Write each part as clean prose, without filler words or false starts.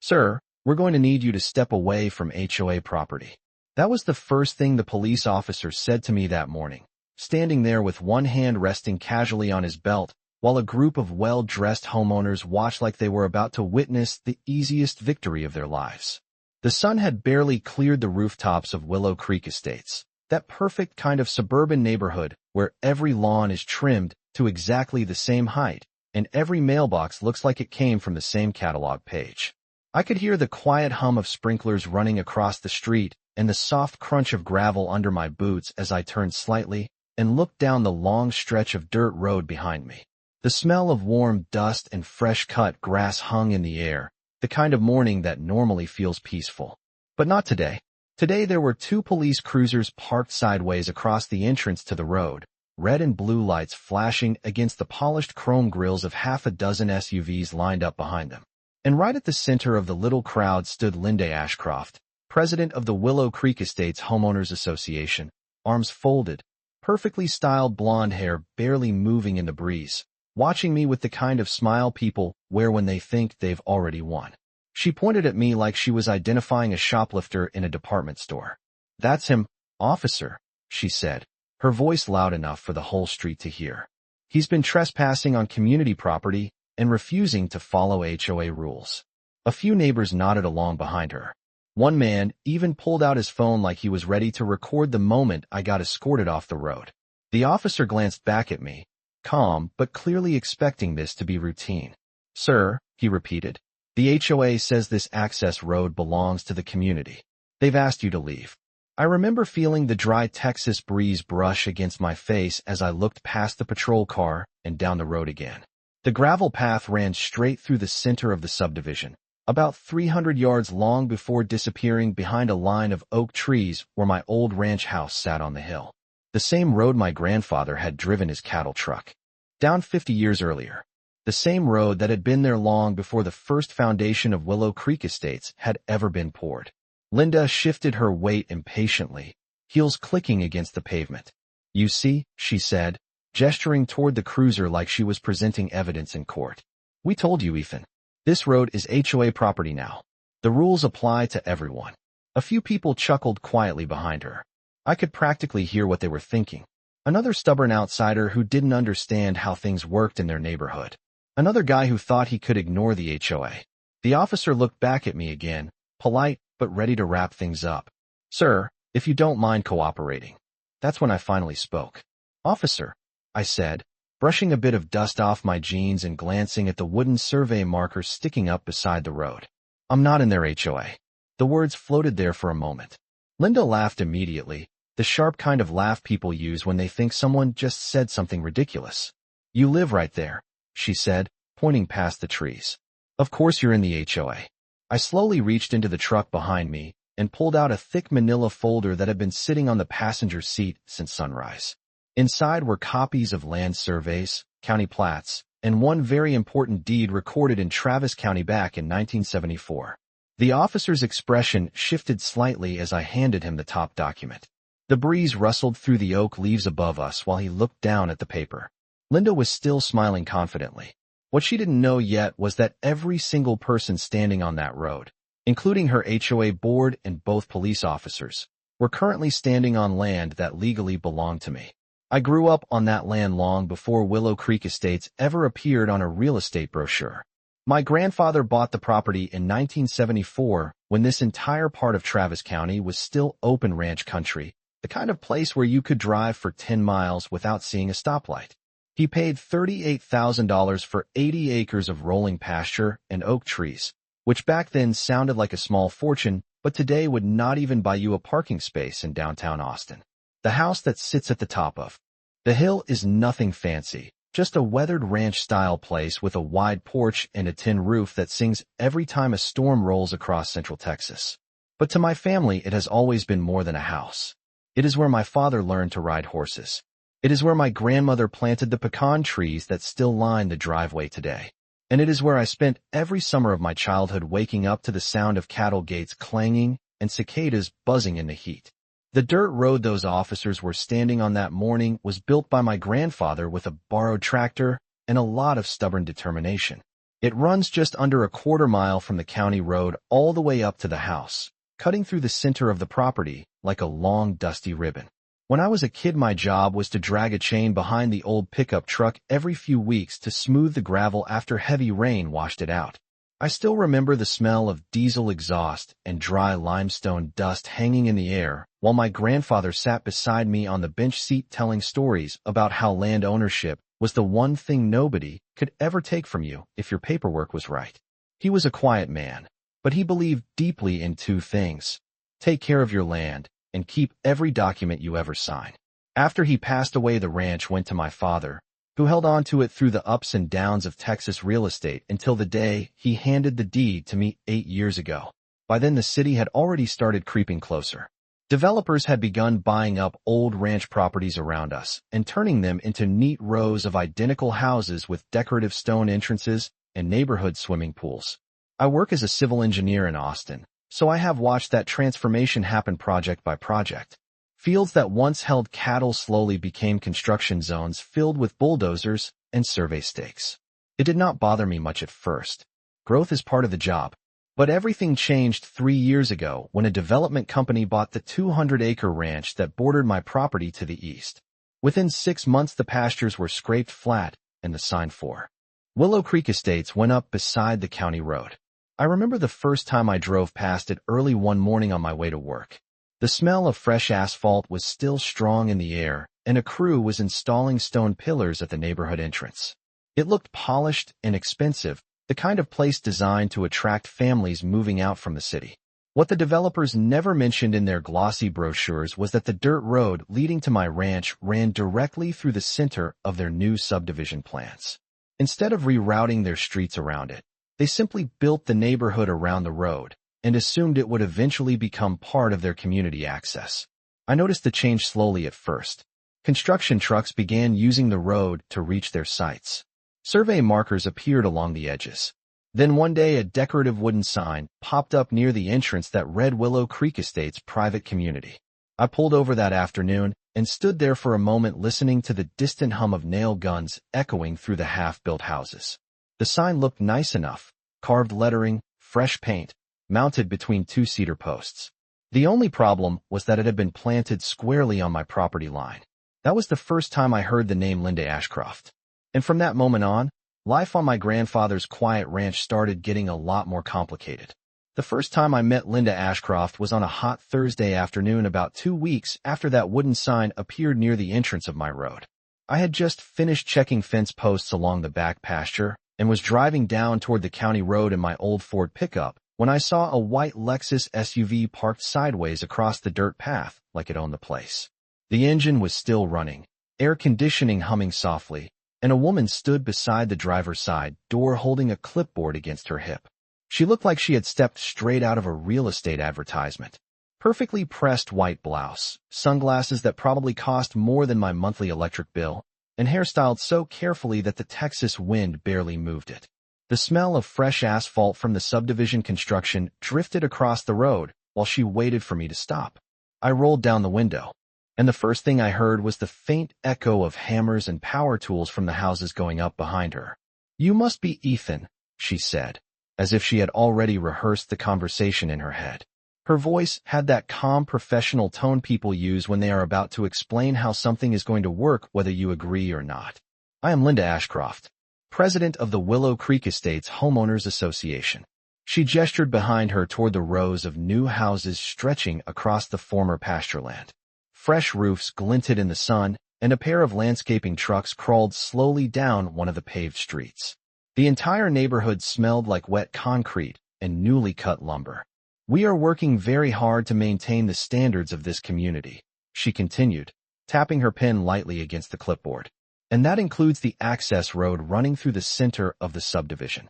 "Sir, we're going to need you to step away from HOA property." That was the first thing the police officer said to me that morning, standing there with one hand resting casually on his belt, while a group of well-dressed homeowners watched like they were about to witness the easiest victory of their lives. The sun had barely cleared the rooftops of Willow Creek Estates, that perfect kind of suburban neighborhood where every lawn is trimmed to exactly the same height, and every mailbox looks like it came from the same catalog page. I could hear the quiet hum of sprinklers running across the street and the soft crunch of gravel under my boots as I turned slightly and looked down the long stretch of dirt road behind me. The smell of warm dust and fresh-cut grass hung in the air, the kind of morning that normally feels peaceful. But not today. Today there were two police cruisers parked sideways across the entrance to the road, red and blue lights flashing against the polished chrome grills of half a dozen SUVs lined up behind them. And right at the center of the little crowd stood Linda Ashcroft, president of the Willow Creek Estates Homeowners Association, arms folded, perfectly styled blonde hair barely moving in the breeze, watching me with the kind of smile people wear when they think they've already won. She pointed at me like she was identifying a shoplifter in a department store. "That's him, officer," she said, her voice loud enough for the whole street to hear. "He's been trespassing on community property and refusing to follow HOA rules." A few neighbors nodded along behind her. One man even pulled out his phone like he was ready to record the moment I got escorted off the road. The officer glanced back at me, calm but clearly expecting this to be routine. "Sir," he repeated, "the HOA says this access road belongs to the community. They've asked you to leave." I remember feeling the dry Texas breeze brush against my face as I looked past the patrol car and down the road again. The gravel path ran straight through the center of the subdivision, about 300 yards long before disappearing behind a line of oak trees where my old ranch house sat on the hill. The same road my grandfather had driven his cattle truck down 50 years earlier. The same road that had been there long before the first foundation of Willow Creek Estates had ever been poured. Linda shifted her weight impatiently, heels clicking against the pavement. "You see," she said, gesturing toward the cruiser like she was presenting evidence in court. "We told you, Ethan. This road is HOA property now. The rules apply to everyone." A few people chuckled quietly behind her. I could practically hear what they were thinking. Another stubborn outsider who didn't understand how things worked in their neighborhood. Another guy who thought he could ignore the HOA. The officer looked back at me again, polite but ready to wrap things up. "Sir, if you don't mind cooperating." That's when I finally spoke. "Officer," I said, brushing a bit of dust off my jeans and glancing at the wooden survey marker sticking up beside the road. "I'm not in their HOA." The words floated there for a moment. Linda laughed immediately, the sharp kind of laugh people use when they think someone just said something ridiculous. "You live right there," she said, pointing past the trees. "Of course you're in the HOA." I slowly reached into the truck behind me and pulled out a thick manila folder that had been sitting on the passenger seat since sunrise. Inside were copies of land surveys, county plats, and one very important deed recorded in Travis County back in 1974. The officer's expression shifted slightly as I handed him the top document. The breeze rustled through the oak leaves above us while he looked down at the paper. Linda was still smiling confidently. What she didn't know yet was that every single person standing on that road, including her HOA board and both police officers, were currently standing on land that legally belonged to me. I grew up on that land long before Willow Creek Estates ever appeared on a real estate brochure. My grandfather bought the property in 1974 when this entire part of Travis County was still open ranch country, the kind of place where you could drive for 10 miles without seeing a stoplight. He paid $38,000 for 80 acres of rolling pasture and oak trees, which back then sounded like a small fortune, but today would not even buy you a parking space in downtown Austin. The house that sits at the top of the hill is nothing fancy, just a weathered ranch-style place with a wide porch and a tin roof that sings every time a storm rolls across central Texas. But to my family, it has always been more than a house. It is where my father learned to ride horses. It is where my grandmother planted the pecan trees that still line the driveway today. And it is where I spent every summer of my childhood waking up to the sound of cattle gates clanging and cicadas buzzing in the heat. The dirt road those officers were standing on that morning was built by my grandfather with a borrowed tractor and a lot of stubborn determination. It runs just under a quarter-mile from the county road all the way up to the house, cutting through the center of the property like a long, dusty ribbon. When I was a kid, my job was to drag a chain behind the old pickup truck every few weeks to smooth the gravel after heavy rain washed it out. I still remember the smell of diesel exhaust and dry limestone dust hanging in the air while my grandfather sat beside me on the bench seat telling stories about how land ownership was the one thing nobody could ever take from you if your paperwork was right. He was a quiet man, but he believed deeply in two things: take care of your land and keep every document you ever sign. After he passed away, the ranch went to my father, who held on to it through the ups and downs of Texas real estate until the day he handed the deed to me 8 years ago. By then, the city had already started creeping closer. Developers had begun buying up old ranch properties around us and turning them into neat rows of identical houses with decorative stone entrances and neighborhood swimming pools. I work as a civil engineer in Austin, so I have watched that transformation happen project by project. Fields that once held cattle slowly became construction zones filled with bulldozers and survey stakes. It did not bother me much at first. Growth is part of the job. But everything changed 3 years ago when a development company bought the 200-acre ranch that bordered my property to the east. Within 6 months, the pastures were scraped flat and the sign for Willow Creek Estates went up beside the county road. I remember the first time I drove past it early one morning on my way to work. The smell of fresh asphalt was still strong in the air, and a crew was installing stone pillars at the neighborhood entrance. It looked polished and expensive, the kind of place designed to attract families moving out from the city. What the developers never mentioned in their glossy brochures was that the dirt road leading to my ranch ran directly through the center of their new subdivision plans. Instead of rerouting their streets around it, they simply built the neighborhood around the road and assumed it would eventually become part of their community access. I noticed the change slowly at first. Construction trucks began using the road to reach their sites. Survey markers appeared along the edges. Then one day, a decorative wooden sign popped up near the entrance that read Willow Creek Estates Private Community. I pulled over that afternoon and stood there for a moment listening to the distant hum of nail guns echoing through the half-built houses. The sign looked nice enough: carved lettering, fresh paint, mounted between 2 cedar posts. The only problem was that it had been planted squarely on my property line. That was the first time I heard the name Linda Ashcroft. And from that moment on, life on my grandfather's quiet ranch started getting a lot more complicated. The first time I met Linda Ashcroft was on a hot Thursday afternoon about 2 weeks after that wooden sign appeared near the entrance of my road. I had just finished checking fence posts along the back pasture and was driving down toward the county road in my old Ford pickup when I saw a white Lexus SUV parked sideways across the dirt path like it owned the place. The engine was still running, air conditioning humming softly, and a woman stood beside the driver's side door holding a clipboard against her hip. She looked like she had stepped straight out of a real estate advertisement. Perfectly pressed white blouse, sunglasses that probably cost more than my monthly electric bill, and hairstyled so carefully that the Texas wind barely moved it. The smell of fresh asphalt from the subdivision construction drifted across the road while she waited for me to stop. I rolled down the window, and the first thing I heard was the faint echo of hammers and power tools from the houses going up behind her. "You must be Ethan," she said, as if she had already rehearsed the conversation in her head. Her voice had that calm professional tone people use when they are about to explain how something is going to work whether you agree or not. "I am Linda Ashcroft, president of the Willow Creek Estates Homeowners Association." She gestured behind her toward the rows of new houses stretching across the former pastureland. Fresh roofs glinted in the sun, and a pair of landscaping trucks crawled slowly down one of the paved streets. The entire neighborhood smelled like wet concrete and newly cut lumber. "We are working very hard to maintain the standards of this community," she continued, tapping her pen lightly against the clipboard. "And that includes the access road running through the center of the subdivision."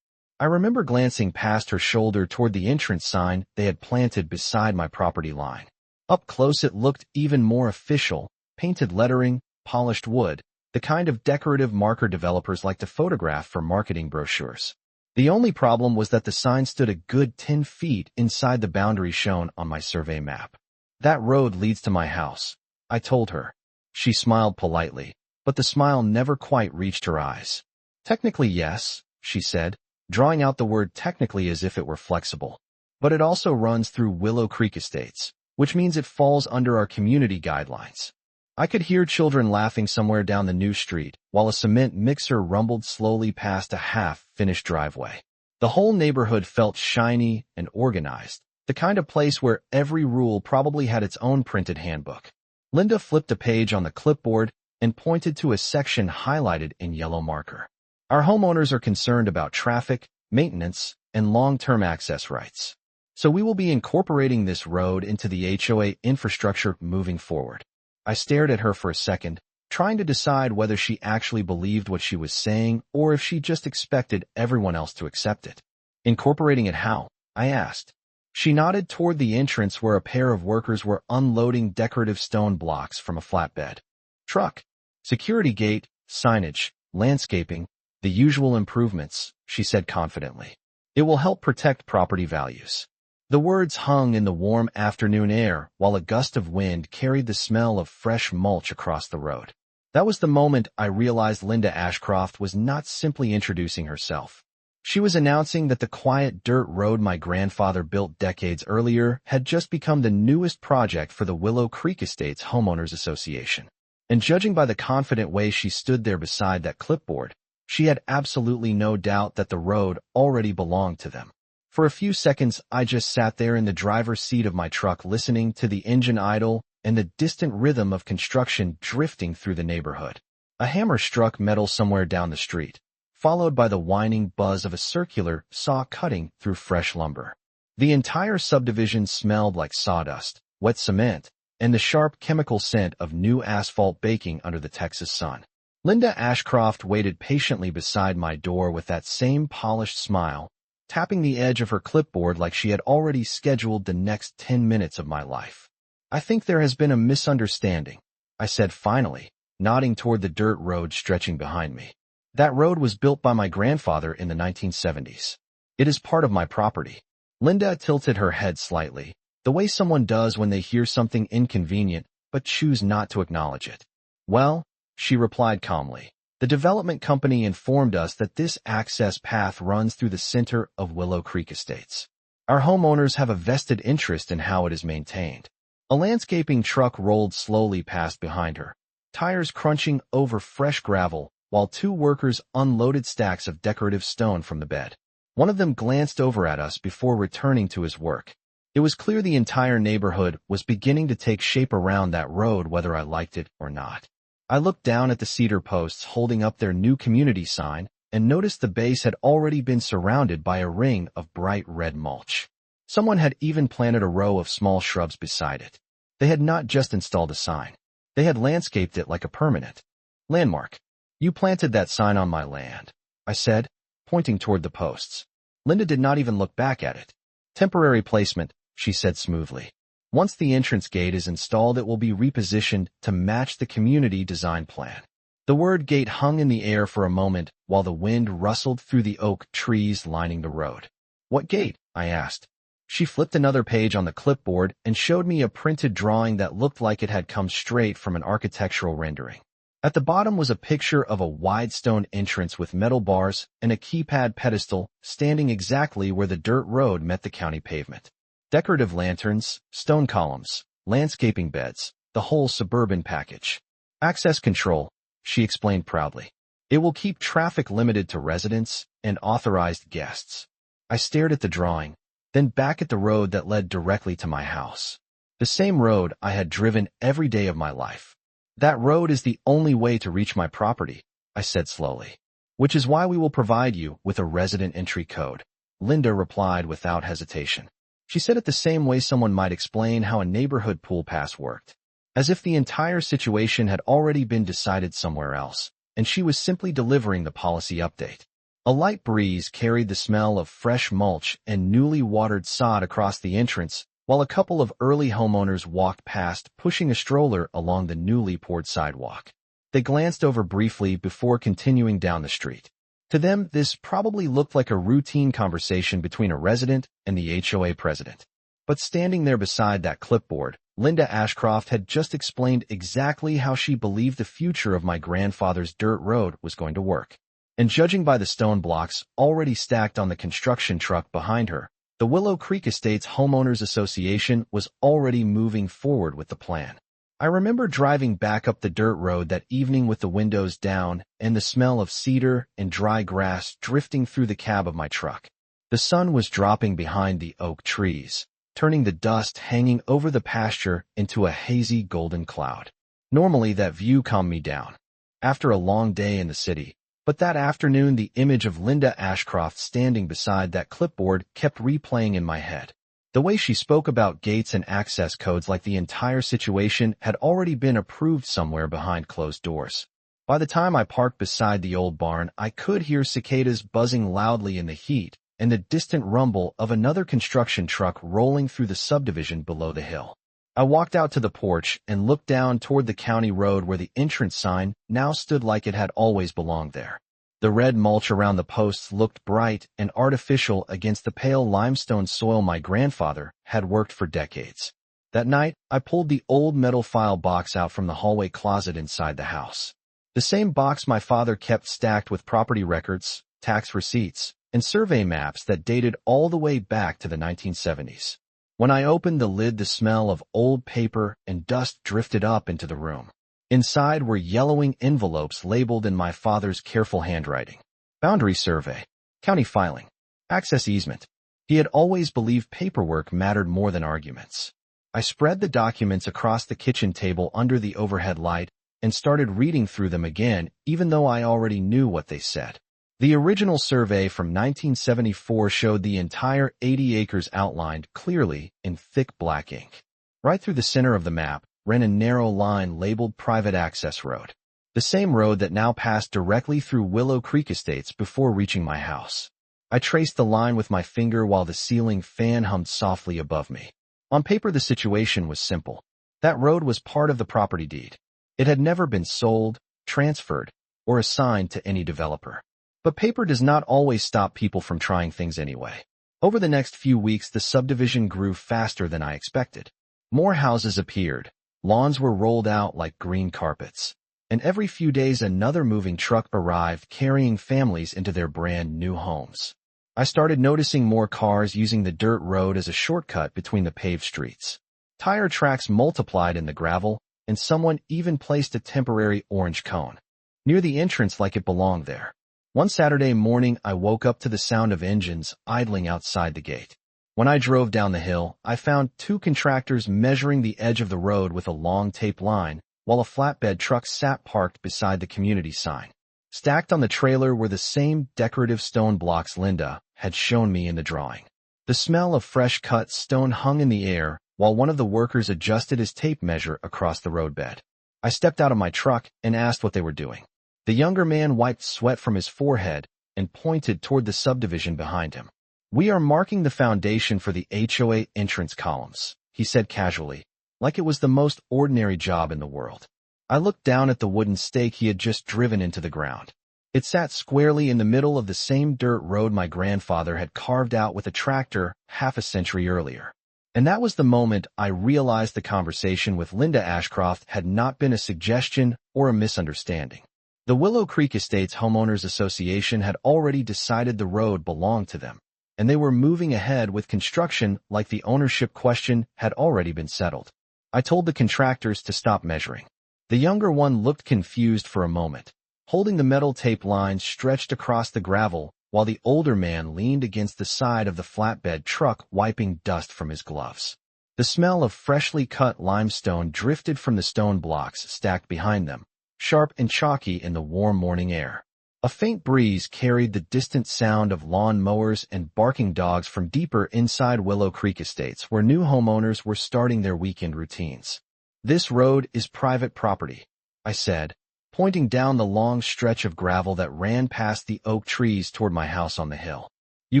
I remember glancing past her shoulder toward the entrance sign they had planted beside my property line. Up close it looked even more official: painted lettering, polished wood, the kind of decorative marker developers like to photograph for marketing brochures. The only problem was that the sign stood a good 10 feet inside the boundary shown on my survey map. "That road leads to my house," I told her. She smiled politely, but the smile never quite reached her eyes. "Technically, yes," she said, drawing out the word technically as if it were flexible. But it also runs through Willow Creek Estates, which means it falls under our community guidelines. I could hear children laughing somewhere down the new street, while a cement mixer rumbled slowly past a half-finished driveway. The whole neighborhood felt shiny and organized, the kind of place where every rule probably had its own printed handbook. Linda flipped a page on the clipboard and pointed to a section highlighted in yellow marker. Our homeowners are concerned about traffic, maintenance, and long-term access rights. So we will be incorporating this road into the HOA infrastructure moving forward. I stared at her for a second, trying to decide whether she actually believed what she was saying or if she just expected everyone else to accept it. Incorporating it how? I asked. She nodded toward the entrance where a pair of workers were unloading decorative stone blocks from a flatbed truck. Security gate, signage, landscaping, the usual improvements, she said confidently. It will help protect property values. The words hung in the warm afternoon air while a gust of wind carried the smell of fresh mulch across the road. That was the moment I realized Linda Ashcroft was not simply introducing herself. She was announcing that the quiet dirt road my grandfather built decades earlier had just become the newest project for the Willow Creek Estates Homeowners Association. And judging by the confident way she stood there beside that clipboard, she had absolutely no doubt that the road already belonged to them. For a few seconds, I just sat there in the driver's seat of my truck listening to the engine idle and the distant rhythm of construction drifting through the neighborhood. A hammer struck metal somewhere down the street, followed by the whining buzz of a circular saw cutting through fresh lumber. The entire subdivision smelled like sawdust, wet cement, and the sharp chemical scent of new asphalt baking under the Texas sun. Linda Ashcroft waited patiently beside my door with that same polished smile, tapping the edge of her clipboard like she had already scheduled the next 10 minutes of my life. I think there has been a misunderstanding, I said finally, nodding toward the dirt road stretching behind me. That road was built by my grandfather in the 1970s. It is part of my property. Linda tilted her head slightly, the way someone does when they hear something inconvenient but choose not to acknowledge it. Well, she replied calmly. The development company informed us that this access path runs through the center of Willow Creek Estates. Our homeowners have a vested interest in how it is maintained. A landscaping truck rolled slowly past behind her, tires crunching over fresh gravel, while two workers unloaded stacks of decorative stone from the bed. One of them glanced over at us before returning to his work. It was clear the entire neighborhood was beginning to take shape around that road whether I liked it or not. I looked down at the cedar posts holding up their new community sign and noticed the base had already been surrounded by a ring of bright red mulch. Someone had even planted a row of small shrubs beside it. They had not just installed a sign. They had landscaped it like a permanent landmark. You planted that sign on my land, I said, pointing toward the posts. Linda did not even look back at it. Temporary placement, she said smoothly. Once the entrance gate is installed, it will be repositioned to match the community design plan. The word gate hung in the air for a moment while the wind rustled through the oak trees lining the road. What gate? I asked. She flipped another page on the clipboard and showed me a printed drawing that looked like it had come straight from an architectural rendering. At the bottom was a picture of a wide stone entrance with metal bars and a keypad pedestal standing exactly where the dirt road met the county pavement. Decorative lanterns, stone columns, landscaping beds, the whole suburban package. Access control, she explained proudly. It will keep traffic limited to residents and authorized guests. I stared at the drawing, then back at the road that led directly to my house. The same road I had driven every day of my life. That road is the only way to reach my property, I said slowly. Which is why we will provide you with a resident entry code, Linda replied without hesitation. She said it the same way someone might explain how a neighborhood pool pass worked, as if the entire situation had already been decided somewhere else, and she was simply delivering the policy update. A light breeze carried the smell of fresh mulch and newly watered sod across the entrance, while a couple of early homeowners walked past pushing a stroller along the newly poured sidewalk. They glanced over briefly before continuing down the street. To them, this probably looked like a routine conversation between a resident and the HOA president. But standing there beside that clipboard, Linda Ashcroft had just explained exactly how she believed the future of my grandfather's dirt road was going to work. and judging by the stone blocks already stacked on the construction truck behind her, the Willow Creek Estates Homeowners Association was already moving forward with the plan. I remember driving back up the dirt road that evening with the windows down and the smell of cedar and dry grass drifting through the cab of my truck. The sun was dropping behind the oak trees, turning the dust hanging over the pasture into a hazy golden cloud. Normally that view calmed me down after a long day in the city, but that afternoon the image of Linda Ashcroft standing beside that clipboard kept replaying in my head. The way she spoke about gates and access codes like the entire situation had already been approved somewhere behind closed doors. By the time I parked beside the old barn, I could hear cicadas buzzing loudly in the heat and the distant rumble of another construction truck rolling through the subdivision below the hill. I walked out to the porch and looked down toward the county road where the entrance sign now stood like it had always belonged there. The red mulch around the posts looked bright and artificial against the pale limestone soil my grandfather had worked for decades. That night, I pulled the old metal file box out from the hallway closet inside the house. The same box my father kept stacked with property records, tax receipts, and survey maps that dated all the way back to the 1970s. When I opened the lid, the smell of old paper and dust drifted up into the room. Inside were yellowing envelopes labeled in my father's careful handwriting. Boundary survey, county filing, access easement. He had always believed paperwork mattered more than arguments. I spread the documents across the kitchen table under the overhead light and started reading through them again, even though I already knew what they said. The original survey from 1974 showed the entire 80 acres outlined clearly in thick black ink. Right through the center of the map ran a narrow line labeled Private Access Road, the same road that now passed directly through Willow Creek Estates before reaching my house. I traced the line with my finger while the ceiling fan hummed softly above me. On paper, the situation was simple. That road was part of the property deed. It had never been sold, transferred, or assigned to any developer. But paper does not always stop people from trying things anyway. Over the next few weeks, the subdivision grew faster than I expected. More houses appeared. Lawns were rolled out like green carpets, and every few days another moving truck arrived carrying families into their brand new homes. I started noticing more cars using the dirt road as a shortcut between the paved streets. Tire tracks multiplied in the gravel, and someone even placed a temporary orange cone near the entrance like it belonged there. One Saturday morning, I woke up to the sound of engines idling outside the gate. When I drove down the hill, I found two contractors measuring the edge of the road with a long tape line, while a flatbed truck sat parked beside the community sign. Stacked on the trailer were the same decorative stone blocks Linda had shown me in the drawing. The smell of fresh-cut stone hung in the air while one of the workers adjusted his tape measure across the roadbed. I stepped out of my truck and asked what they were doing. The younger man wiped sweat from his forehead and pointed toward the subdivision behind him. "We are marking the foundation for the HOA entrance columns," he said casually, like it was the most ordinary job in the world. I looked down at the wooden stake he had just driven into the ground. It sat squarely in the middle of the same dirt road my grandfather had carved out with a tractor half a century earlier. And that was the moment I realized the conversation with Linda Ashcroft had not been a suggestion or a misunderstanding. The Willow Creek Estates Homeowners Association had already decided the road belonged to them, and they were moving ahead with construction like the ownership question had already been settled. I told the contractors to stop measuring. The younger one looked confused for a moment, holding the metal tape lines stretched across the gravel, while the older man leaned against the side of the flatbed truck wiping dust from his gloves. The smell of freshly cut limestone drifted from the stone blocks stacked behind them, sharp and chalky in the warm morning air. A faint breeze carried the distant sound of lawn mowers and barking dogs from deeper inside Willow Creek Estates, where new homeowners were starting their weekend routines. "This road is private property," I said, pointing down the long stretch of gravel that ran past the oak trees toward my house on the hill. "You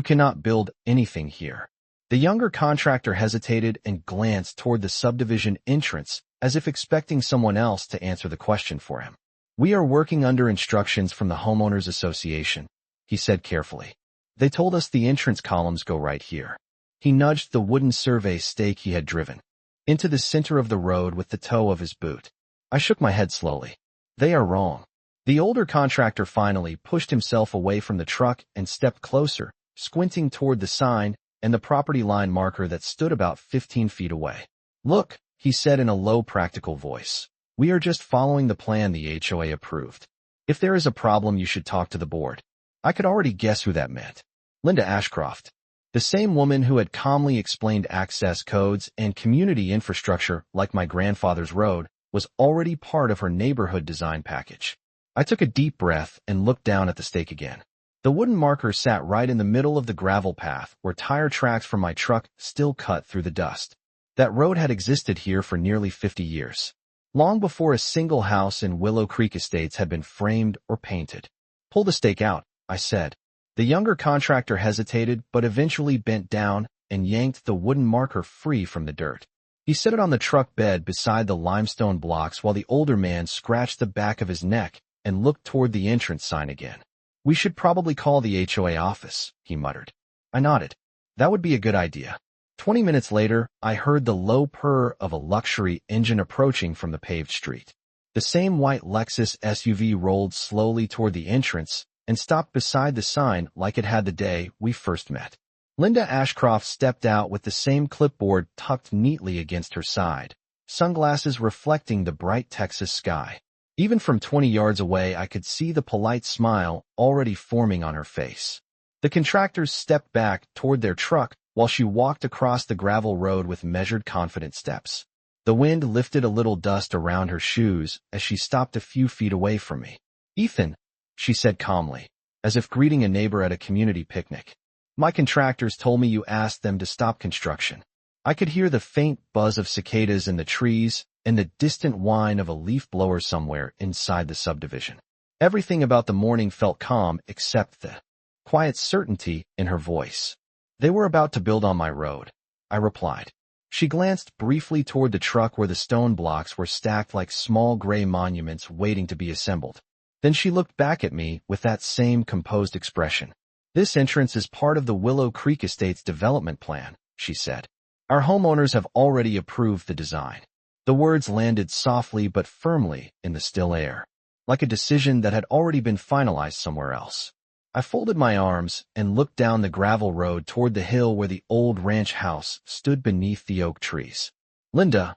cannot build anything here." The younger contractor hesitated and glanced toward the subdivision entrance, as if expecting someone else to answer the question for him. "We are working under instructions from the Homeowners Association," he said carefully. "They told us the entrance columns go right here." He nudged the wooden survey stake he had driven into the center of the road with the toe of his boot. I shook my head slowly. "They are wrong. The older contractor finally pushed himself away from the truck and stepped closer, squinting toward the sign and the property line marker that stood about 15 feet away. "Look," he said in a low, practical voice. "We are just following the plan the HOA approved. If there is a problem, you should talk to the board." I could already guess who that meant. Linda Ashcroft. The same woman who had calmly explained access codes and community infrastructure like my grandfather's road was already part of her neighborhood design package. I took a deep breath and looked down at the stake again. The wooden marker sat right in the middle of the gravel path where tire tracks from my truck still cut through the dust. That road had existed here for nearly 50 years, long before a single house in Willow Creek Estates had been framed or painted. "Pull the stake out," I said. The younger contractor hesitated but eventually bent down and yanked the wooden marker free from the dirt. He set it on the truck bed beside the limestone blocks while the older man scratched the back of his neck and looked toward the entrance sign again. "We should probably call the HOA office," he muttered. I nodded. That would be a good idea. 20 minutes later, I heard the low purr of a luxury engine approaching from the paved street. The same white Lexus SUV rolled slowly toward the entrance and stopped beside the sign like it had the day we first met. Linda Ashcroft stepped out with the same clipboard tucked neatly against her side, sunglasses reflecting the bright Texas sky. Even from 20 yards away, I could see the polite smile already forming on her face. The contractors stepped back toward their truck while she walked across the gravel road with measured, confident steps. The wind lifted a little dust around her shoes as she stopped a few feet away from me. "Ethan," she said calmly, as if greeting a neighbor at a community picnic. "My contractors told me you asked them to stop construction." I could hear the faint buzz of cicadas in the trees and the distant whine of a leaf blower somewhere inside the subdivision. Everything about the morning felt calm except the quiet certainty in her voice. "They were about to build on my road," I replied. She glanced briefly toward the truck where the stone blocks were stacked like small gray monuments waiting to be assembled. Then she looked back at me with that same composed expression. "This entrance is part of the Willow Creek Estates development plan," she said. "Our homeowners have already approved the design." The words landed softly but firmly in the still air, like a decision that had already been finalized somewhere else. I folded my arms and looked down the gravel road toward the hill where the old ranch house stood beneath the oak trees. "Linda,"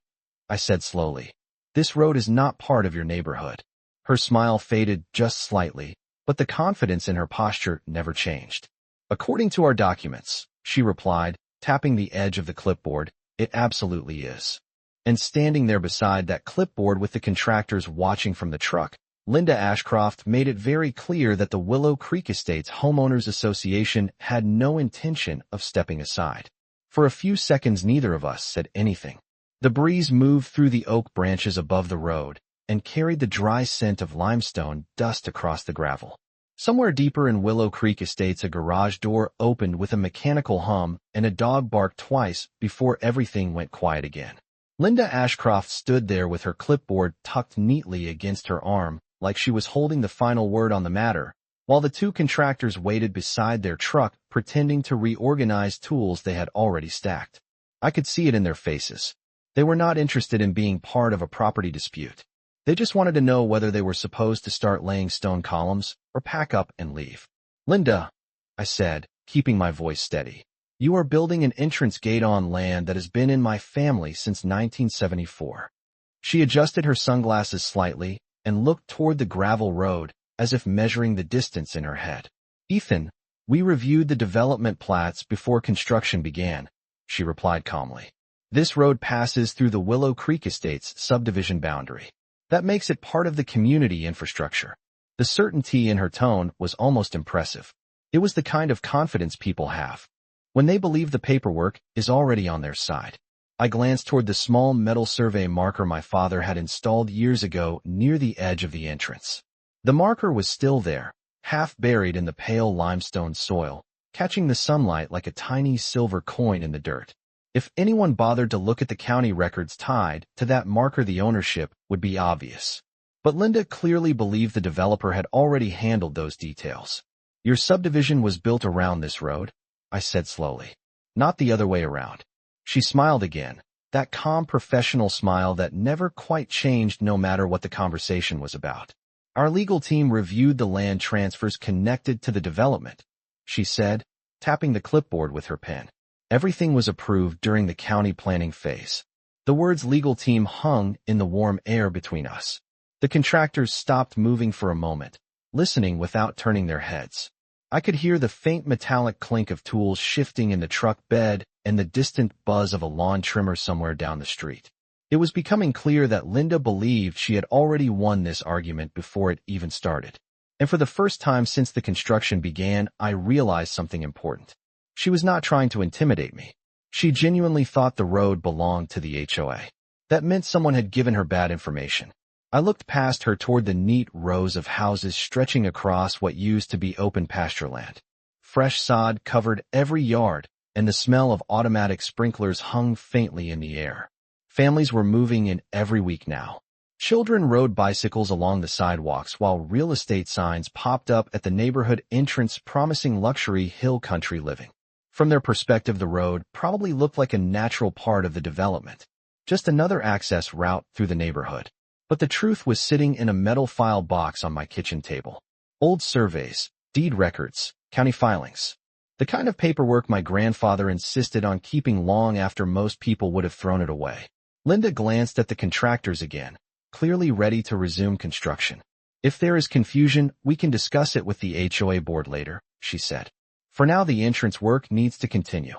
I said slowly, "this road is not part of your neighborhood." Her smile faded just slightly, but the confidence in her posture never changed. "According to our documents," she replied, tapping the edge of the clipboard, "it absolutely is." And standing there beside that clipboard with the contractors watching from the truck, Linda Ashcroft made it very clear that the Willow Creek Estates Homeowners Association had no intention of stepping aside. For a few seconds, neither of us said anything. The breeze moved through the oak branches above the road and carried the dry scent of limestone dust across the gravel. Somewhere deeper in Willow Creek Estates, a garage door opened with a mechanical hum and a dog barked twice before everything went quiet again. Linda Ashcroft stood there with her clipboard tucked neatly against her arm, like she was holding the final word on the matter, while the two contractors waited beside their truck, pretending to reorganize tools they had already stacked. I could see it in their faces. They were not interested in being part of a property dispute. They just wanted to know whether they were supposed to start laying stone columns or pack up and leave. "Linda," I said, keeping my voice steady, "you are building an entrance gate on land that has been in my family since 1974. She adjusted her sunglasses slightly and looked toward the gravel road as if measuring the distance in her head. "Ethan, we reviewed the development plats before construction began," she replied calmly. "This road passes through the Willow Creek Estates subdivision boundary. That makes it part of the community infrastructure." The certainty in her tone was almost impressive. It was the kind of confidence people have when they believe the paperwork is already on their side. I glanced toward the small metal survey marker my father had installed years ago near the edge of the entrance. The marker was still there, half buried in the pale limestone soil, catching the sunlight like a tiny silver coin in the dirt. If anyone bothered to look at the county records tied to that marker, the ownership would be obvious. But Linda clearly believed the developer had already handled those details. "Your subdivision was built around this road?" I said slowly. "Not the other way around." She smiled again, that calm professional smile that never quite changed no matter what the conversation was about. Our legal team reviewed the land transfers connected to the development, she said, tapping the clipboard with her pen. Everything was approved during the county planning phase. The words legal team hung in the warm air between us. The contractors stopped moving for a moment, listening without turning their heads. I could hear the faint metallic clink of tools shifting in the truck bed and the distant buzz of a lawn trimmer somewhere down the street. It was becoming clear that Linda believed she had already won this argument before it even started. And for the first time since the construction began, I realized something important. She was not trying to intimidate me. She genuinely thought the road belonged to the HOA. That meant someone had given her bad information. I looked past her toward the neat rows of houses stretching across what used to be open pasture land. Fresh sod covered every yard, and the smell of automatic sprinklers hung faintly in the air. Families were moving in every week now. Children rode bicycles along the sidewalks while real estate signs popped up at the neighborhood entrance promising luxury hill country living. From their perspective, the road probably looked like a natural part of the development, just another access route through the neighborhood. But the truth was sitting in a metal file box on my kitchen table. Old surveys, deed records, county filings. The kind of paperwork my grandfather insisted on keeping long after most people would have thrown it away. Linda glanced at the contractors again, clearly ready to resume construction. If there is confusion, we can discuss it with the HOA board later, she said. For now, the entrance work needs to continue.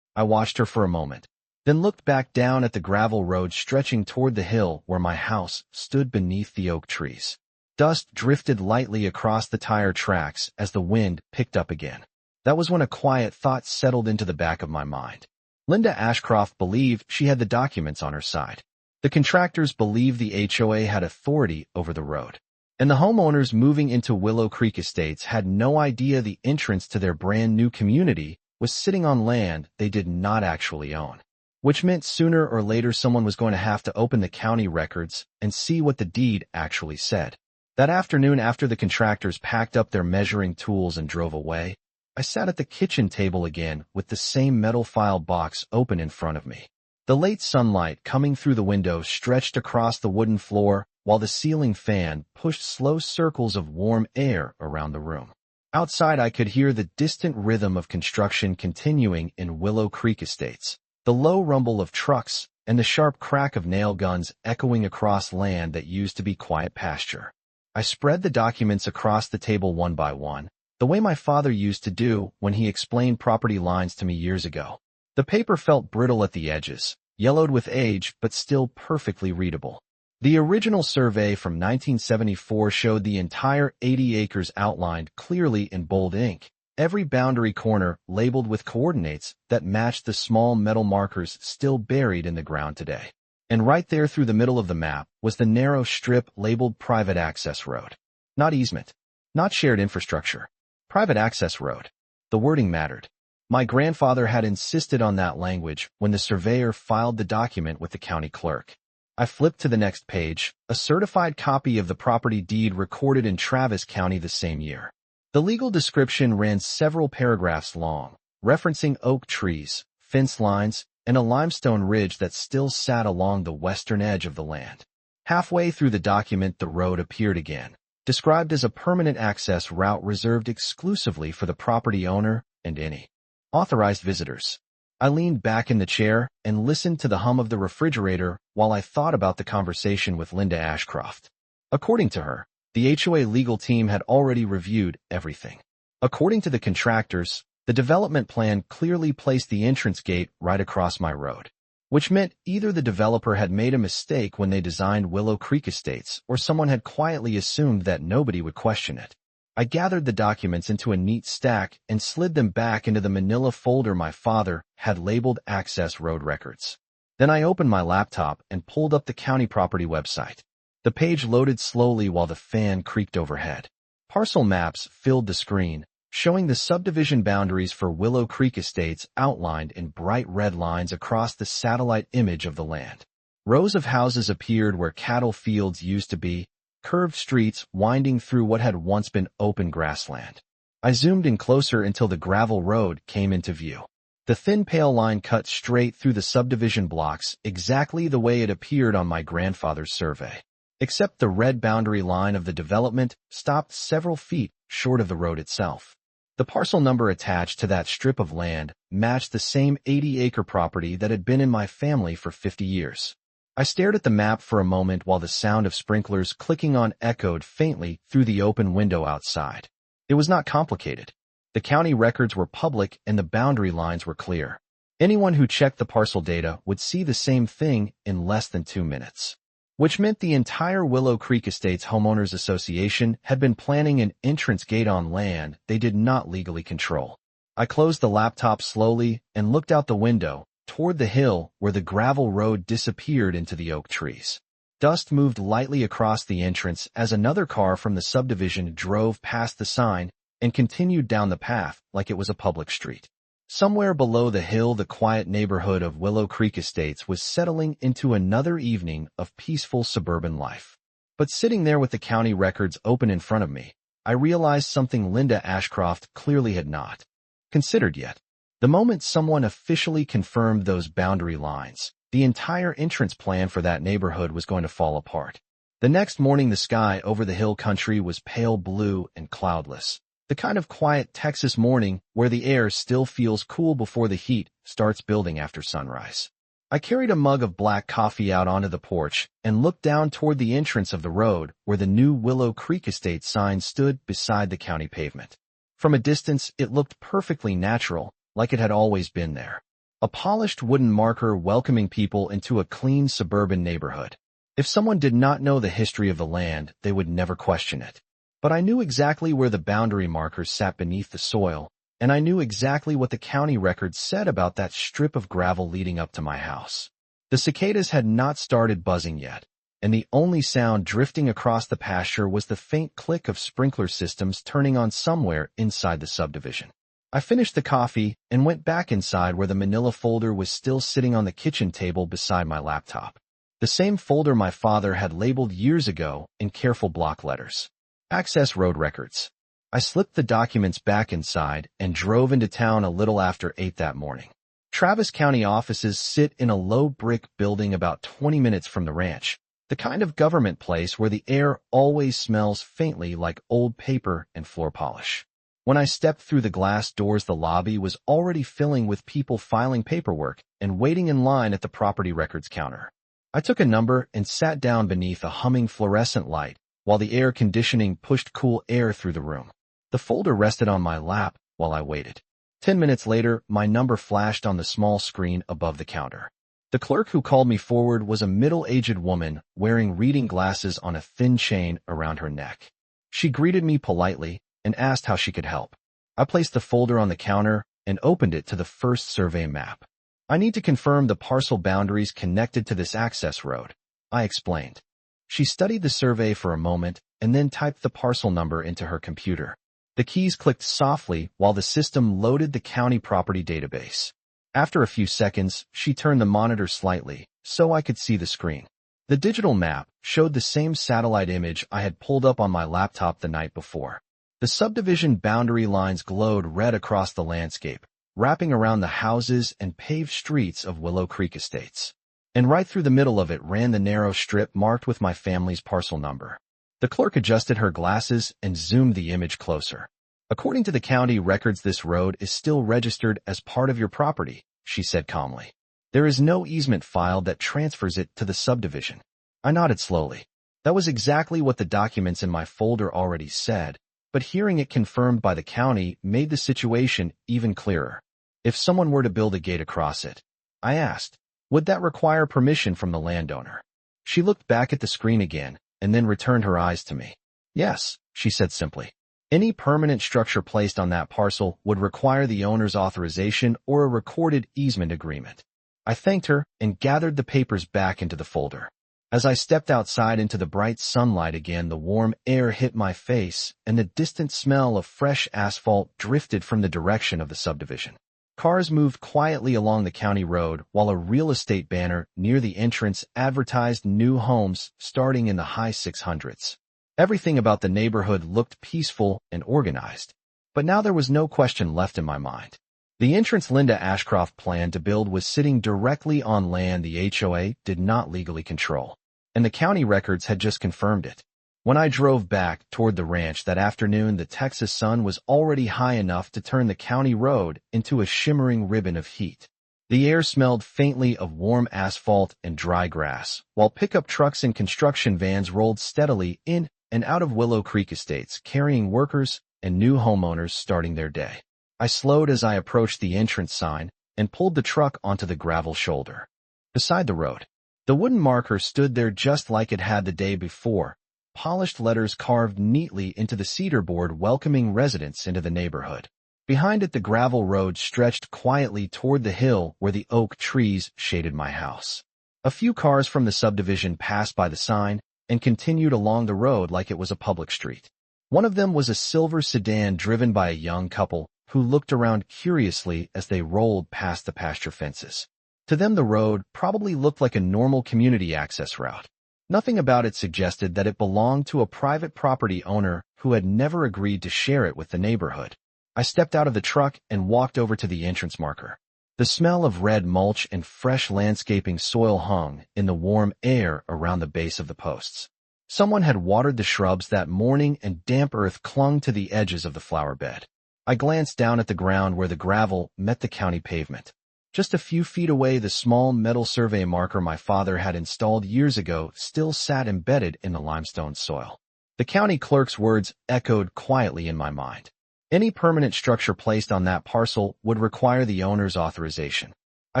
I watched her for a moment, then looked back down at the gravel road stretching toward the hill where my house stood beneath the oak trees. Dust drifted lightly across the tire tracks as the wind picked up again. That was when a quiet thought settled into the back of my mind. Linda Ashcroft believed she had the documents on her side. The contractors believed the HOA had authority over the road. And the homeowners moving into Willow Creek Estates had no idea the entrance to their brand new community was sitting on land they did not actually own. Which meant sooner or later someone was going to have to open the county records and see what the deed actually said. That afternoon, after the contractors packed up their measuring tools and drove away, I sat at the kitchen table again with the same metal file box open in front of me. The late sunlight coming through the window stretched across the wooden floor while the ceiling fan pushed slow circles of warm air around the room. Outside, I could hear the distant rhythm of construction continuing in Willow Creek Estates, the low rumble of trucks and the sharp crack of nail guns echoing across land that used to be quiet pasture. I spread the documents across the table one by one, the way my father used to do when he explained property lines to me years ago. The paper felt brittle at the edges, yellowed with age, but still perfectly readable. The original survey from 1974 showed the entire 80 acres outlined clearly in bold ink, every boundary corner labeled with coordinates that matched the small metal markers still buried in the ground today. And right there through the middle of the map was the narrow strip labeled private access road. Not easement, not shared infrastructure. Private access road. The wording mattered. My grandfather had insisted on that language when the surveyor filed the document with the county clerk. I flipped to the next page, a certified copy of the property deed recorded in Travis County the same year. The legal description ran several paragraphs long, referencing oak trees, fence lines, and a limestone ridge that still sat along the western edge of the land. Halfway through the document, the road appeared again, described as a permanent access route reserved exclusively for the property owner and any authorized visitors. I leaned back in the chair and listened to the hum of the refrigerator while I thought about the conversation with Linda Ashcroft. According to her, the HOA legal team had already reviewed everything. According to the contractors, the development plan clearly placed the entrance gate right across my road, which meant either the developer had made a mistake when they designed Willow Creek Estates or someone had quietly assumed that nobody would question it. I gathered the documents into a neat stack and slid them back into the manila folder my father had labeled Access Road Records. Then I opened my laptop and pulled up the county property website. The page loaded slowly while the fan creaked overhead. Parcel maps filled the screen, showing the subdivision boundaries for Willow Creek Estates outlined in bright red lines across the satellite image of the land. Rows of houses appeared where cattle fields used to be, curved streets winding through what had once been open grassland. I zoomed in closer until the gravel road came into view. The thin pale line cut straight through the subdivision blocks exactly the way it appeared on my grandfather's survey. except the red boundary line of the development stopped several feet short of the road itself. The parcel number attached to that strip of land matched the same 80-acre property that had been in my family for 50 years. I stared at the map for a moment while the sound of sprinklers clicking on echoed faintly through the open window outside. It was not complicated. The county records were public and the boundary lines were clear. Anyone who checked the parcel data would see the same thing in less than 2 minutes. Which meant the entire Willow Creek Estates Homeowners Association had been planning an entrance gate on land they did not legally control. I closed the laptop slowly and looked out the window, toward the hill where the gravel road disappeared into the oak trees. Dust moved lightly across the entrance as another car from the subdivision drove past the sign and continued down the path like it was a public street. Somewhere below the hill, the quiet neighborhood of Willow Creek Estates was settling into another evening of peaceful suburban life. But sitting there with the county records open in front of me, I realized something Linda Ashcroft clearly had not considered yet. The moment someone officially confirmed those boundary lines, the entire entrance plan for that neighborhood was going to fall apart. The next morning, the sky over the hill country was pale blue and cloudless. The kind of quiet Texas morning where the air still feels cool before the heat starts building after sunrise. I carried a mug of black coffee out onto the porch and looked down toward the entrance of the road where the new Willow Creek Estate sign stood beside the county pavement. From a distance, it looked perfectly natural, like it had always been there. A polished wooden marker welcoming people into a clean suburban neighborhood. If someone did not know the history of the land, they would never question it. But I knew exactly where the boundary markers sat beneath the soil, and I knew exactly what the county records said about that strip of gravel leading up to my house. The cicadas had not started buzzing yet, and the only sound drifting across the pasture was the faint click of sprinkler systems turning on somewhere inside the subdivision. I finished the coffee and went back inside where the manila folder was still sitting on the kitchen table beside my laptop. The same folder my father had labeled years ago in careful block letters. Access road records. I slipped the documents back inside and drove into town a little after 8 that morning. Travis County offices sit in a low brick building about 20 minutes from the ranch, the kind of government place where the air always smells faintly like old paper and floor polish. When I stepped through the glass doors, the lobby was already filling with people filing paperwork and waiting in line at the property records counter. I took a number and sat down beneath a humming fluorescent light while the air conditioning pushed cool air through the room. The folder rested on my lap while I waited. 10 minutes later, my number flashed on the small screen above the counter. The clerk who called me forward was a middle-aged woman wearing reading glasses on a thin chain around her neck. She greeted me politely and asked how she could help. I placed the folder on the counter and opened it to the first survey map. I need to confirm the parcel boundaries connected to this access road, I explained. She studied the survey for a moment and then typed the parcel number into her computer. The keys clicked softly while the system loaded the county property database. After a few seconds, she turned the monitor slightly so I could see the screen. The digital map showed the same satellite image I had pulled up on my laptop the night before. The subdivision boundary lines glowed red across the landscape, wrapping around the houses and paved streets of Willow Creek Estates. And right through the middle of it ran the narrow strip marked with my family's parcel number. The clerk adjusted her glasses and zoomed the image closer. According to the county records, this road is still registered as part of your property, she said calmly. There is no easement filed that transfers it to the subdivision. I nodded slowly. That was exactly what the documents in my folder already said, but hearing it confirmed by the county made the situation even clearer. If someone were to build a gate across it, I asked, would that require permission from the landowner? She looked back at the screen again and then returned her eyes to me. Yes, she said simply. Any permanent structure placed on that parcel would require the owner's authorization or a recorded easement agreement. I thanked her and gathered the papers back into the folder. As I stepped outside into the bright sunlight again, the warm air hit my face and the distant smell of fresh asphalt drifted from the direction of the subdivision. Cars moved quietly along the county road while a real estate banner near the entrance advertised new homes starting in the high 600s. Everything about the neighborhood looked peaceful and organized, but now there was no question left in my mind. The entrance Linda Ashcroft planned to build was sitting directly on land the HOA did not legally control. and the county records had just confirmed it. When I drove back toward the ranch that afternoon, the Texas sun was already high enough to turn the county road into a shimmering ribbon of heat. The air smelled faintly of warm asphalt and dry grass, while pickup trucks and construction vans rolled steadily in and out of Willow Creek Estates, carrying workers and new homeowners starting their day. I slowed as I approached the entrance sign and pulled the truck onto the gravel shoulder. Beside the road, the wooden marker stood there just like it had the day before, polished letters carved neatly into the cedar board welcoming residents into the neighborhood. Behind it, the gravel road stretched quietly toward the hill where the oak trees shaded my house. A few cars from the subdivision passed by the sign and continued along the road like it was a public street. One of them was a silver sedan driven by a young couple who looked around curiously as they rolled past the pasture fences. To them, the road probably looked like a normal community access route. Nothing about it suggested that it belonged to a private property owner who had never agreed to share it with the neighborhood. I stepped out of the truck and walked over to the entrance marker. The smell of red mulch and fresh landscaping soil hung in the warm air around the base of the posts. Someone had watered the shrubs that morning and damp earth clung to the edges of the flower bed. I glanced down at the ground where the gravel met the county pavement. Just a few feet away, the small metal survey marker my father had installed years ago still sat embedded in the limestone soil. The county clerk's words echoed quietly in my mind. Any permanent structure placed on that parcel would require the owner's authorization. I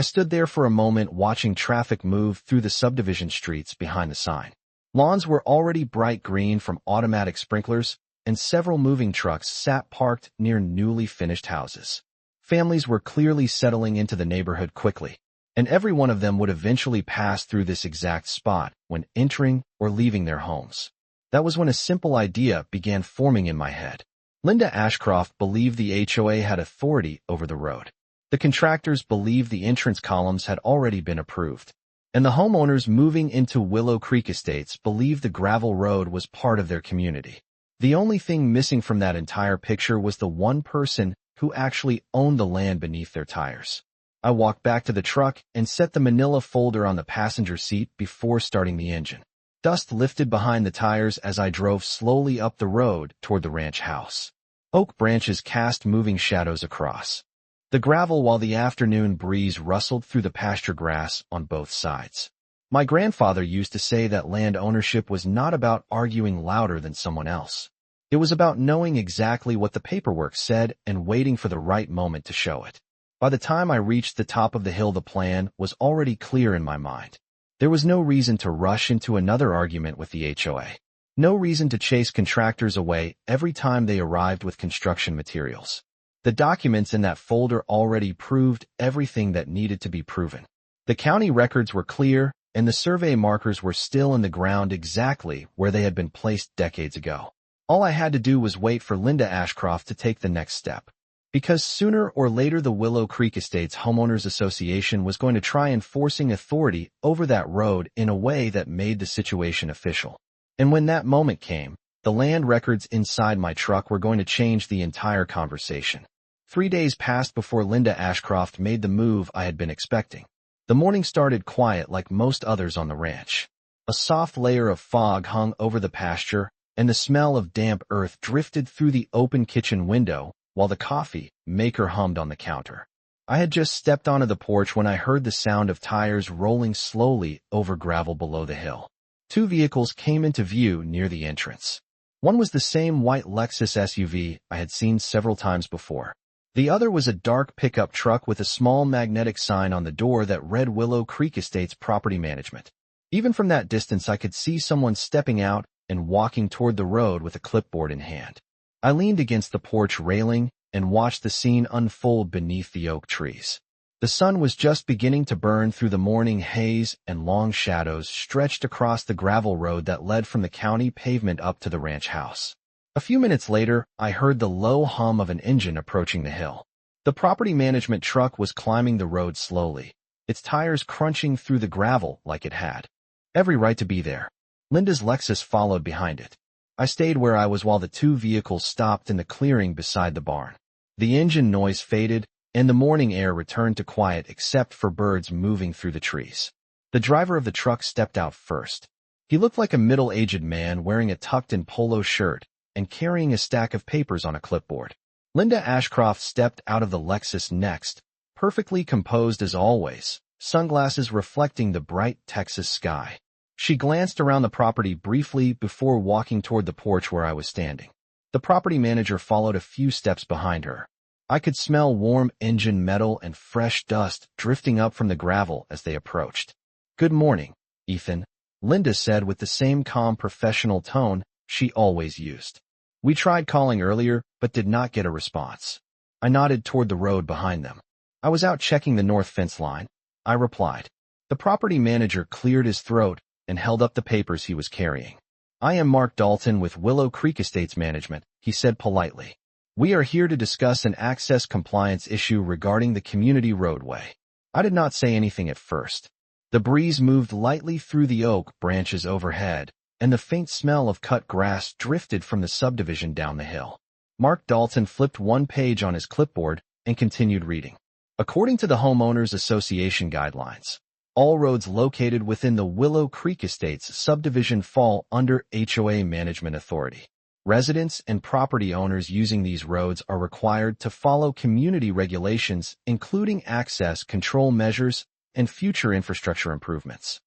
stood there for a moment watching traffic move through the subdivision streets behind the sign. Lawns were already bright green from automatic sprinklers, and several moving trucks sat parked near newly finished houses. Families were clearly settling into the neighborhood quickly, and every one of them would eventually pass through this exact spot when entering or leaving their homes. That was when a simple idea began forming in my head. Linda Ashcroft believed the HOA had authority over the road. The contractors believed the entrance columns had already been approved, and the homeowners moving into Willow Creek Estates believed the gravel road was part of their community. The only thing missing from that entire picture was the one person who actually owned the land beneath their tires. I walked back to the truck and set the manila folder on the passenger seat before starting the engine. Dust lifted behind the tires as I drove slowly up the road toward the ranch house. Oak branches cast moving shadows across the gravel while the afternoon breeze rustled through the pasture grass on both sides. My grandfather used to say that land ownership was not about arguing louder than someone else. It was about knowing exactly what the paperwork said and waiting for the right moment to show it. By the time I reached the top of the hill, the plan was already clear in my mind. There was no reason to rush into another argument with the HOA. No reason to chase contractors away every time they arrived with construction materials. The documents in that folder already proved everything that needed to be proven. The county records were clear, and the survey markers were still in the ground exactly where they had been placed decades ago. All I had to do was wait for Linda Ashcroft to take the next step. Because sooner or later the Willow Creek Estates Homeowners Association was going to try enforcing authority over that road in a way that made the situation official. And when that moment came, the land records inside my truck were going to change the entire conversation. 3 days passed before Linda Ashcroft made the move I had been expecting. The morning started quiet like most others on the ranch. A soft layer of fog hung over the pasture, and the smell of damp earth drifted through the open kitchen window while the coffee maker hummed on the counter. I had just stepped onto the porch when I heard the sound of tires rolling slowly over gravel below the hill. 2 vehicles came into view near the entrance. One was the same white Lexus SUV I had seen several times before. The other was a dark pickup truck with a small magnetic sign on the door that read Willow Creek Estates Property Management. Even from that distance, I could see someone stepping out and walking toward the road with a clipboard in hand. I leaned against the porch railing and watched the scene unfold beneath the oak trees. The sun was just beginning to burn through the morning haze, and long shadows stretched across the gravel road that led from the county pavement up to the ranch house. A few minutes later, I heard the low hum of an engine approaching the hill. The property management truck was climbing the road slowly, its tires crunching through the gravel like it had every right to be there. Linda's Lexus followed behind it. I stayed where I was while the 2 vehicles stopped in the clearing beside the barn. The engine noise faded, and the morning air returned to quiet except for birds moving through the trees. The driver of the truck stepped out first. He looked like a middle-aged man wearing a tucked-in polo shirt and carrying a stack of papers on a clipboard. Linda Ashcroft stepped out of the Lexus next, perfectly composed as always, sunglasses reflecting the bright Texas sky. She glanced around the property briefly before walking toward the porch where I was standing. The property manager followed a few steps behind her. I could smell warm engine metal and fresh dust drifting up from the gravel as they approached. "Good morning, Ethan," Linda said with the same calm professional tone she always used. "We tried calling earlier, but did not get a response." I nodded toward the road behind them. "I was out checking the north fence line," I replied. The property manager cleared his throat and held up the papers he was carrying. "I am Mark Dalton with Willow Creek Estates Management," he said politely. "We are here to discuss an access compliance issue regarding the community roadway." I did not say anything at first. The breeze moved lightly through the oak branches overhead, and the faint smell of cut grass drifted from the subdivision down the hill. Mark Dalton flipped one page on his clipboard and continued reading. "According to the Homeowners Association guidelines, all roads located within the Willow Creek Estates subdivision fall under HOA management authority. Residents and property owners using these roads are required to follow community regulations, including access control measures and future infrastructure improvements."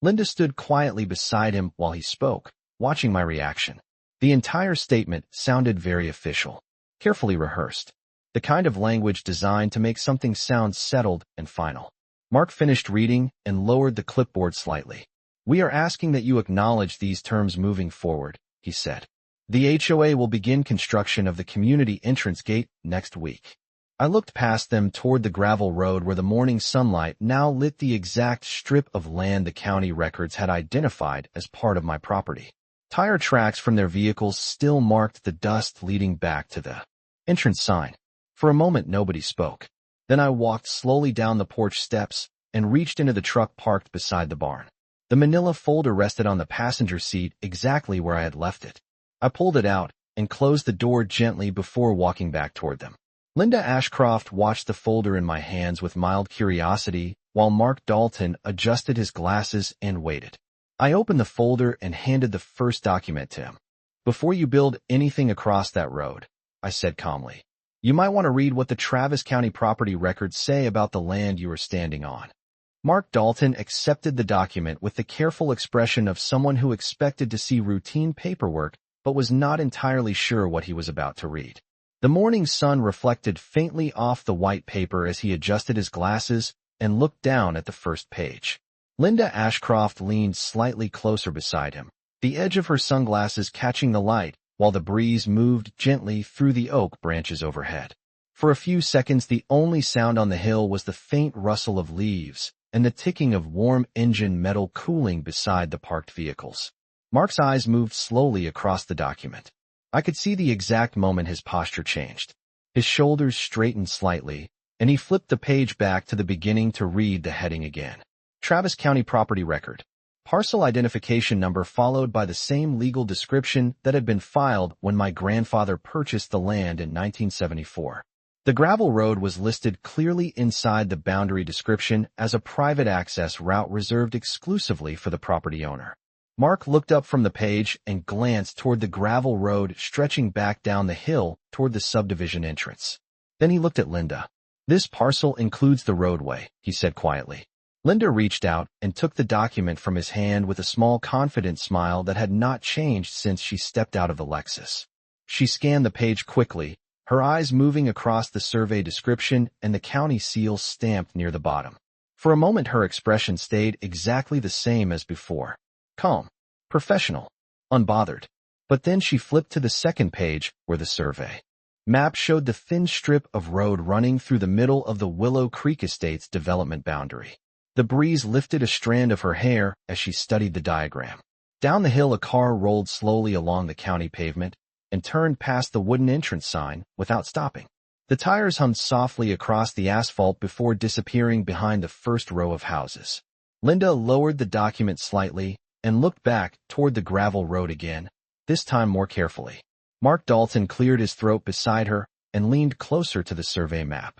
Linda stood quietly beside him while he spoke, watching my reaction. The entire statement sounded very official, carefully rehearsed, the kind of language designed to make something sound settled and final. Mark finished reading and lowered the clipboard slightly. "We are asking that you acknowledge these terms moving forward," he said. "The HOA will begin construction of the community entrance gate next week." I looked past them toward the gravel road where the morning sunlight now lit the exact strip of land the county records had identified as part of my property. Tire tracks from their vehicles still marked the dust leading back to the entrance sign. For a moment, nobody spoke. Then I walked slowly down the porch steps and reached into the truck parked beside the barn. The manila folder rested on the passenger seat exactly where I had left it. I pulled it out and closed the door gently before walking back toward them. Linda Ashcroft watched the folder in my hands with mild curiosity, while Mark Dalton adjusted his glasses and waited. I opened the folder and handed the first document to him. "Before you build anything across that road," I said calmly, "you might want to read what the Travis County property records say about the land you are standing on." Mark Dalton accepted the document with the careful expression of someone who expected to see routine paperwork but was not entirely sure what he was about to read. The morning sun reflected faintly off the white paper as he adjusted his glasses and looked down at the first page. Linda Ashcroft leaned slightly closer beside him, the edge of her sunglasses catching the light while the breeze moved gently through the oak branches overhead. For a few seconds, the only sound on the hill was the faint rustle of leaves and the ticking of warm engine metal cooling beside the parked vehicles. Mark's eyes moved slowly across the document. I could see the exact moment his posture changed. His shoulders straightened slightly, and he flipped the page back to the beginning to read the heading again. Travis County Property Record. Parcel identification number followed by the same legal description that had been filed when my grandfather purchased the land in 1974. The gravel road was listed clearly inside the boundary description as a private access route reserved exclusively for the property owner. Mark looked up from the page and glanced toward the gravel road stretching back down the hill toward the subdivision entrance. Then he looked at Linda. "This parcel includes the roadway," he said quietly. Linda reached out and took the document from his hand with a small confident smile that had not changed since she stepped out of the Lexus. She scanned the page quickly, her eyes moving across the survey description and the county seal stamped near the bottom. For a moment her expression stayed exactly the same as before. Calm, professional, unbothered. But then she flipped to the second page where the survey map showed the thin strip of road running through the middle of the Willow Creek Estates development boundary. The breeze lifted a strand of her hair as she studied the diagram. Down the hill a car rolled slowly along the county pavement and turned past the wooden entrance sign without stopping. The tires hummed softly across the asphalt before disappearing behind the first row of houses. Linda lowered the document slightly and looked back toward the gravel road again, this time more carefully. Mark Dalton cleared his throat beside her and leaned closer to the survey map.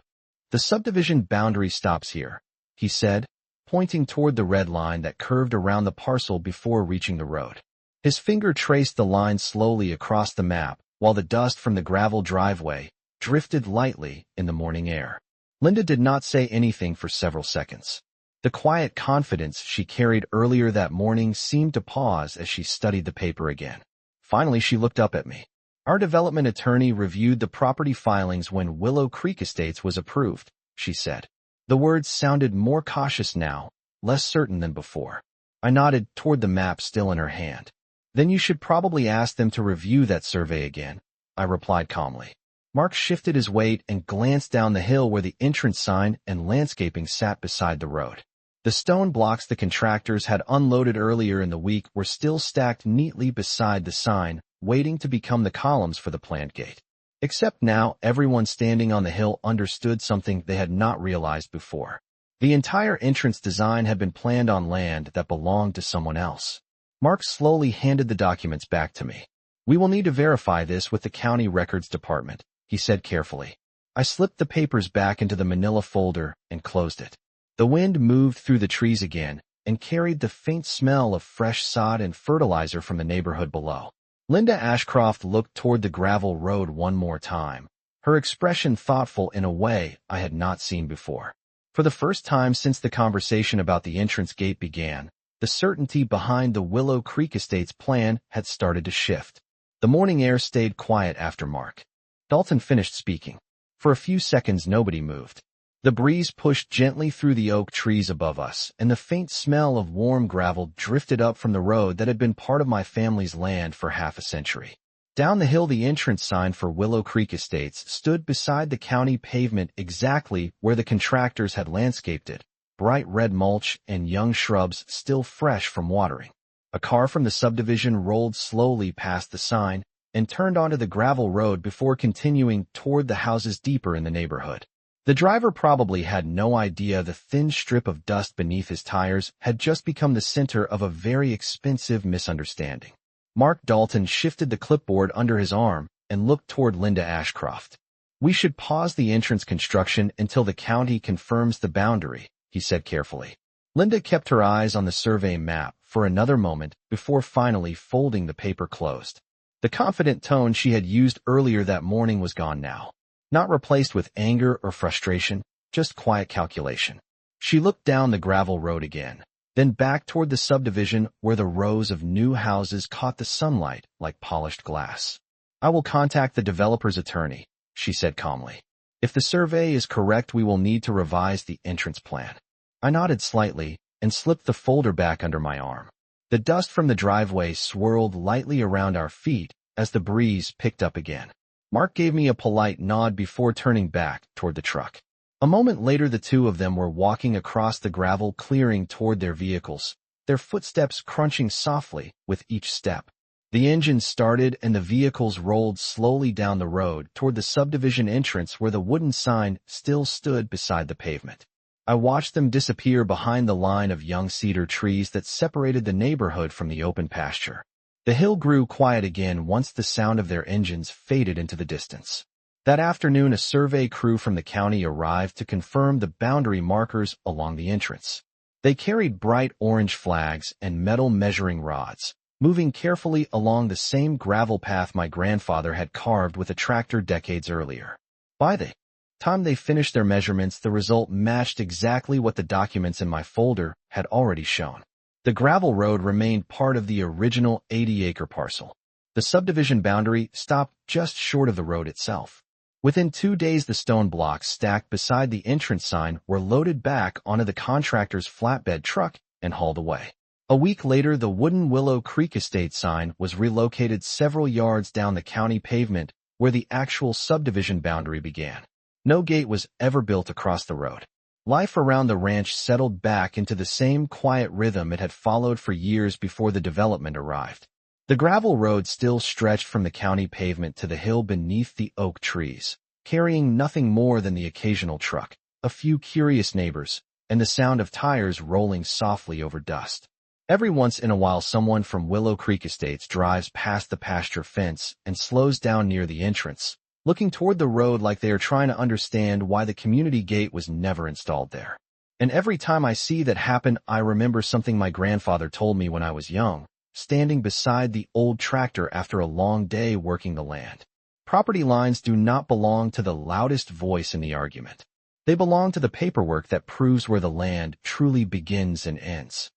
"The subdivision boundary stops here," he said, pointing toward the red line that curved around the parcel before reaching the road. His finger traced the line slowly across the map, while the dust from the gravel driveway drifted lightly in the morning air. Linda did not say anything for several seconds. The quiet confidence she carried earlier that morning seemed to pause as she studied the paper again. Finally, she looked up at me. "Our development attorney reviewed the property filings when Willow Creek Estates was approved," she said. The words sounded more cautious now, less certain than before. I nodded toward the map still in her hand. "Then you should probably ask them to review that survey again," I replied calmly. Mark shifted his weight and glanced down the hill where the entrance sign and landscaping sat beside the road. The stone blocks the contractors had unloaded earlier in the week were still stacked neatly beside the sign, waiting to become the columns for the planned gate. Except now, everyone standing on the hill understood something they had not realized before. The entire entrance design had been planned on land that belonged to someone else. Mark slowly handed the documents back to me. "We will need to verify this with the county records department," he said carefully. I slipped the papers back into the manila folder and closed it. The wind moved through the trees again and carried the faint smell of fresh sod and fertilizer from the neighborhood below. Linda Ashcroft looked toward the gravel road one more time, her expression thoughtful in a way I had not seen before. For the first time since the conversation about the entrance gate began, the certainty behind the Willow Creek Estates plan had started to shift. The morning air stayed quiet after Mark Dalton finished speaking. For a few seconds nobody moved. The breeze pushed gently through the oak trees above us, and the faint smell of warm gravel drifted up from the road that had been part of my family's land for half a century. Down the hill, the entrance sign for Willow Creek Estates stood beside the county pavement exactly where the contractors had landscaped it, bright red mulch and young shrubs still fresh from watering. A car from the subdivision rolled slowly past the sign and turned onto the gravel road before continuing toward the houses deeper in the neighborhood. The driver probably had no idea the thin strip of dust beneath his tires had just become the center of a very expensive misunderstanding. Mark Dalton shifted the clipboard under his arm and looked toward Linda Ashcroft. "We should pause the entrance construction until the county confirms the boundary," he said carefully. Linda kept her eyes on the survey map for another moment before finally folding the paper closed. The confident tone she had used earlier that morning was gone now. Not replaced with anger or frustration, just quiet calculation. She looked down the gravel road again, then back toward the subdivision where the rows of new houses caught the sunlight like polished glass. "I will contact the developer's attorney," she said calmly. "If the survey is correct, we will need to revise the entrance plan." I nodded slightly and slipped the folder back under my arm. The dust from the driveway swirled lightly around our feet as the breeze picked up again. Mark gave me a polite nod before turning back toward the truck. A moment later, the two of them were walking across the gravel clearing toward their vehicles, their footsteps crunching softly with each step. The engine started and the vehicles rolled slowly down the road toward the subdivision entrance where the wooden sign still stood beside the pavement. I watched them disappear behind the line of young cedar trees that separated the neighborhood from the open pasture. The hill grew quiet again once the sound of their engines faded into the distance. That afternoon, a survey crew from the county arrived to confirm the boundary markers along the entrance. They carried bright orange flags and metal measuring rods, moving carefully along the same gravel path my grandfather had carved with a tractor decades earlier. By the time they finished their measurements, the result matched exactly what the documents in my folder had already shown. The gravel road remained part of the original 80-acre parcel. The subdivision boundary stopped just short of the road itself. Within 2 days, the stone blocks stacked beside the entrance sign were loaded back onto the contractor's flatbed truck and hauled away. A week later, the wooden Willow Creek Estate sign was relocated several yards down the county pavement where the actual subdivision boundary began. No gate was ever built across the road. Life around the ranch settled back into the same quiet rhythm it had followed for years before the development arrived. The gravel road still stretched from the county pavement to the hill beneath the oak trees, carrying nothing more than the occasional truck, a few curious neighbors, and the sound of tires rolling softly over dust. Every once in a while, someone from Willow Creek Estates drives past the pasture fence and slows down near the entrance, looking toward the road like they are trying to understand why the community gate was never installed there. And every time I see that happen, I remember something my grandfather told me when I was young, standing beside the old tractor after a long day working the land. Property lines do not belong to the loudest voice in the argument. They belong to the paperwork that proves where the land truly begins and ends.